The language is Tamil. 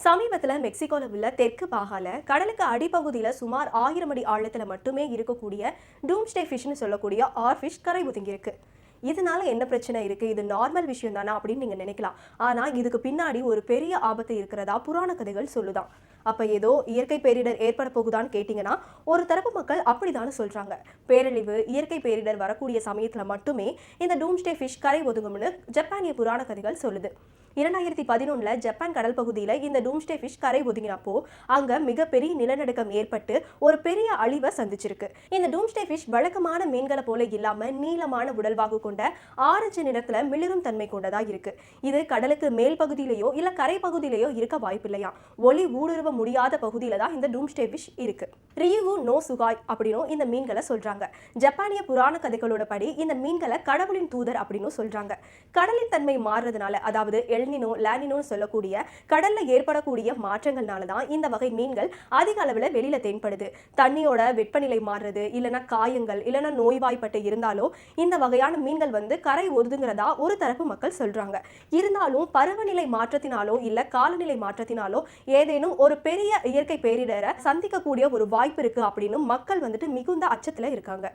சமீபத்துல மெக்சிகோல உள்ள தெற்கு பாகால கடலுக்கு அடிப்பகுதியில சுமார் 1000 அடி ஆழத்துல மட்டுமே இருக்கக்கூடிய டூம்ஸ்டே ஃபிஷ்னு சொல்லக்கூடிய ஆர்ஃபிஷ் கரை ஒதுங்கியிருக்கு. இதனால என்ன பிரச்சனை இருக்கு? இது நார்மல் விஷயம் தானா அப்படின்னு நீங்க நினைக்கலாம். ஆனா இதுக்கு பின்னாடி ஒரு பெரிய ஆபத்து இருக்கிறதா புராண கதைகள் சொல்லுதான். அப்ப ஏதோ இயற்கை பேரிடர் ஏற்பட போகுதான்னு கேட்டீங்கன்னா ஒரு தரப்பு மக்கள் அப்படிதான்னு சொல்றாங்க. பேரழிவு, இயற்கை பேரிடர் வரக்கூடிய சமயத்துல மட்டுமே இந்த டூம்ஸ்டே ஃபிஷ் கரை ஒதுங்கும்னு ஜப்பானிய புராண கதைகள் சொல்லுது. 2011 ஜப்பான் கடல் பகுதியில இந்த டூம்ஸ்டே ஃபிஷ் கரை ஒதுங்கினப்போ அங்க மிகப்பெரிய நிலநடுக்கம் ஏற்பட்டு ஒரு பெரிய அழிவை சந்திச்சிருக்கு. இந்த டூம்ஸ்டே ஃபிஷ் வழக்கமான மீன்களை போல இல்லாம நீளமான உடல்வாகு கொண்ட ஆரஞ்சு நிறத்துல மிளிரும் தன்மை கொண்டதா இருக்கு. இது கடலுக்கு மேல் பகுதியிலேயோ இல்ல கரை பகுதியிலேயோ இருக்க வாய்ப்பில்லையா. ஒளி ஊடுருவ முடியாத பகுதியில தான் இந்த டூம்ஸ்டே ஃபிஷ் இருக்கு. ரியுகு நோ சுகாய் அப்படின்னு இந்த மீன்களை சொல்றாங்க. ஜப்பானிய புராண கதைகளோட படி இந்த மீன்களை கடவுளின் தூதர் அப்படின்னு சொல்றாங்க. கடலின் தன்மை மாறுறதுனால, அதாவது எல்னினோ லானினோ சொல்லக்கூடிய கடல்ல ஏற்படக்கூடிய மாற்றங்கள்னால தான் இந்த வகை மீன்கள் அதிக அளவுல வெளியில தென்படுது. தண்ணியோட வெப்பநிலை மாறுறது, இல்லைன்னா காயங்கள், இல்லைன்னா நோய்வாய்ப்பட்டு இருந்தாலோ இந்த வகையான மீன்கள் கரை ஒதுங்குறதா ஒரு தரப்பு மக்கள் சொல்றாங்க. இருந்தாலும் பருவநிலை மாற்றத்தினாலோ இல்ல காலநிலை மாற்றத்தினாலோ ஏதேனும் ஒரு பெரிய இயற்கை பேரிடரை சந்திக்கக்கூடிய ஒரு வாய்ப்பு இருக்கு அப்படின்னு மக்கள் மிகுந்த அச்சத்துல இருக்காங்க.